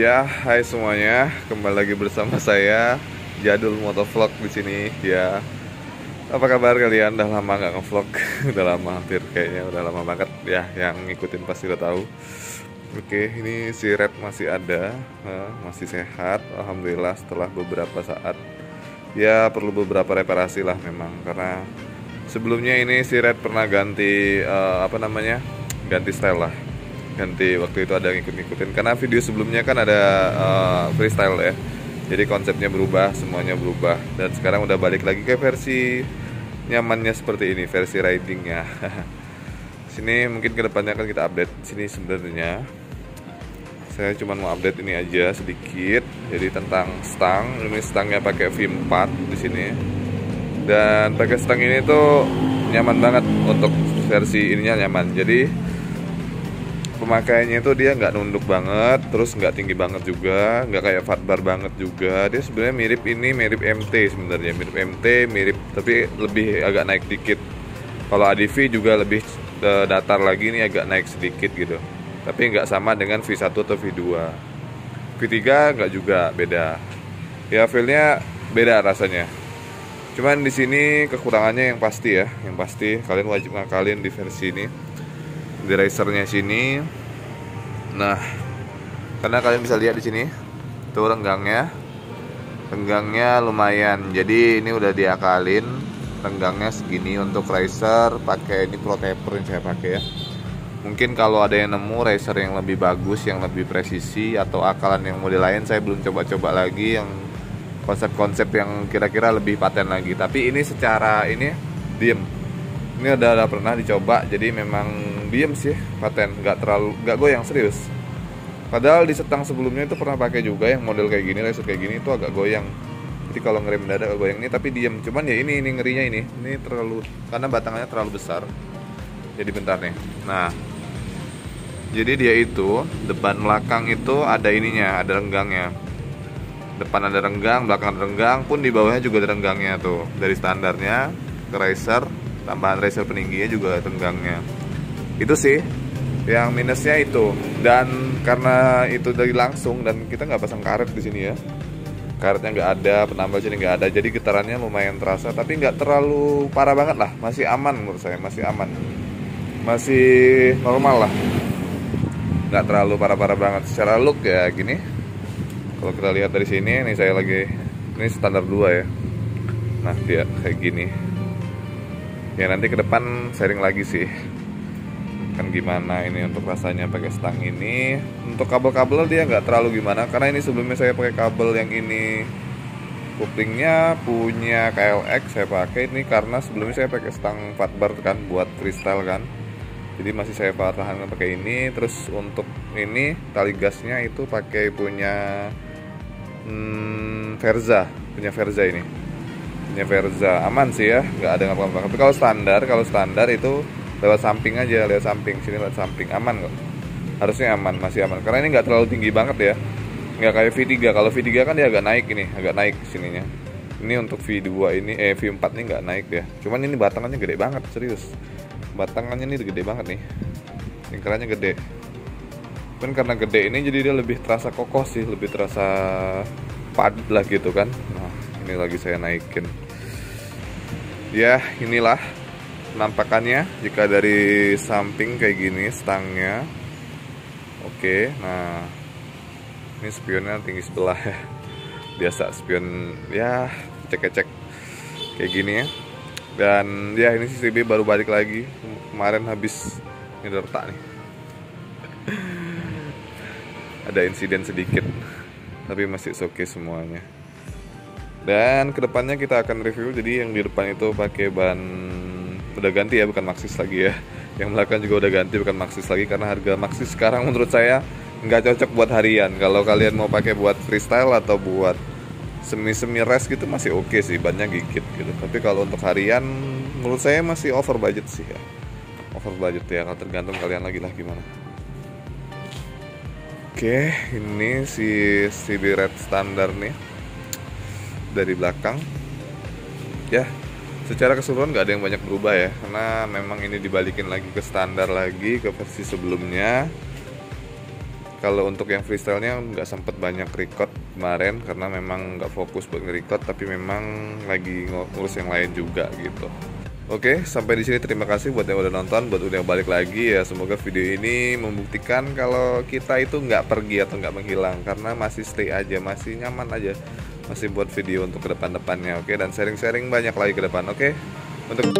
Ya, hai semuanya, kembali lagi bersama saya Jadul Motovlog di sini. Ya, apa kabar kalian? Udah lama nggak ngevlog, udah lama hampir kayaknya udah lama banget ya. Yang ngikutin pasti udah tahu. Oke, ini si Red masih ada, masih sehat, alhamdulillah setelah beberapa saat. Ya perlu beberapa reparasi lah memang karena sebelumnya ini si Red pernah ganti ganti style lah, ganti waktu itu ada ngikut-ngikutin karena video sebelumnya kan ada freestyle ya, jadi konsepnya berubah, semuanya berubah dan sekarang udah balik lagi ke versi nyamannya seperti ini, versi ridingnya. Sini mungkin kedepannya akan kita update sini. Sebenarnya saya cuma mau update ini aja sedikit, jadi tentang stang. Ini stangnya pakai V4 di sini dan pakai stang ini tuh nyaman banget, untuk versi ininya nyaman, jadi pemakaiannya itu dia nggak nunduk banget, terus nggak tinggi banget juga, nggak kayak fatbar banget juga. Dia sebenarnya mirip MT sebenarnya, mirip MT, mirip tapi lebih agak naik dikit. Kalau ADV juga lebih datar lagi, ini agak naik sedikit gitu. Tapi nggak sama dengan V1 atau V2. V3 nggak juga, beda. Ya feelnya beda rasanya. Cuman di sini kekurangannya yang pasti ya, yang pasti kalian wajib ngakalin di versi ini, di racernya sini. Nah, karena kalian bisa lihat di sini tuh renggangnya lumayan, jadi ini udah diakalin renggangnya segini untuk racer. Pakai ini pro taper yang saya pakai ya. Mungkin kalau ada yang nemu racer yang lebih bagus, yang lebih presisi, atau akalan yang model lain, saya belum coba-coba lagi yang konsep-konsep yang kira-kira lebih paten lagi. Tapi ini secara ini diem, ini udah pernah dicoba, jadi memang diem sih, paten, nggak goyang serius. Padahal di setang sebelumnya itu pernah pakai juga yang model kayak gini, racer kayak gini itu agak goyang. Jadi kalau ngerem mendadak agak goyang, ini tapi diem. Cuman ya ini ngerinya ini terlalu, karena batangannya terlalu besar. Jadi bentar nih. Nah, jadi dia itu depan belakang itu ada ininya, ada renggangnya. Depan ada renggang, belakang ada renggang, pun di bawahnya juga ada renggangnya tuh. Dari standarnya ke racer, tambahan racer peningginya juga renggangnya. Itu sih yang minusnya itu. Dan karena itu dari langsung dan kita nggak pasang karet di sini ya, karetnya nggak ada, penambal sini nggak ada, jadi getarannya lumayan terasa, tapi nggak terlalu parah banget lah, masih aman menurut saya, masih aman, masih normal lah, nggak terlalu parah-parah banget. Secara look ya gini, kalau kita lihat dari sini, nih saya lagi, ini standar 2 ya. Nah dia kayak gini. Ya nanti ke depan sharing lagi sih, kan gimana ini untuk rasanya pakai stang ini. Untuk kabel-kabel dia nggak terlalu gimana, karena ini sebelumnya saya pakai kabel yang ini, couplingnya punya KLX saya pakai ini, karena sebelumnya saya pakai stang fatbar kan buat freestyle kan. Jadi masih saya tahan pakai ini. Terus untuk ini tali gasnya itu pakai punya Verza, punya Verza ini, punya Verza, aman sih ya, nggak ada apa-apa. Tapi kalau standar itu lewat samping aja, lewat samping sini, lewat samping aman kok, harusnya aman, masih aman karena ini nggak terlalu tinggi banget ya, nggak kayak V3. Kalau V3 kan dia agak naik, ini agak naik sininya. Ini untuk V2 ini V4 ini nggak naik dia, cuman ini batangannya gede banget, serius. Batangannya ini gede banget nih, lingkarannya gede. Kan karena gede ini jadi dia lebih terasa kokoh sih, lebih terasa padat lah gitu kan. Nah ini lagi saya naikin. Ya inilah penampakannya jika dari samping kayak gini stangnya. Oke, nah ini spionnya tinggi sebelah ya. Biasa spion ya, cek-cek kayak gini ya. Dan ya ini CCB baru balik lagi, kemarin habis ini udah retak nih. Ada insiden sedikit, tapi masih oke semuanya. Dan kedepannya kita akan review. Jadi yang di depan itu pakai ban udah ganti ya, bukan Maxxis lagi ya. Yang belakang juga udah ganti, bukan Maxxis lagi, karena harga Maxxis sekarang menurut saya nggak cocok buat harian. Kalau kalian mau pakai buat freestyle atau buat semi race gitu masih oke sih, bannya gigit gitu. Tapi kalau untuk harian menurut saya masih over budget sih ya, over budget ya. Kalau tergantung kalian lagi lah gimana. Oke, ini si CB Red standar nih dari belakang. Ya, secara keseluruhan nggak ada yang banyak berubah ya, karena memang ini dibalikin lagi ke standar lagi, ke versi sebelumnya. Kalau untuk yang freestyle-nya nggak sempet banyak record kemarin karena memang nggak fokus buat nge-record, tapi memang lagi ngurus yang lain juga gitu. Oke, sampai di sini terima kasih buat yang udah nonton, buat udah balik lagi ya. Semoga video ini membuktikan kalau kita itu nggak pergi atau nggak menghilang, karena masih stay aja, masih nyaman aja, masih buat video untuk ke depan-depannya. Oke, dan sharing-sharing banyak lagi ke depan. Oke, untuk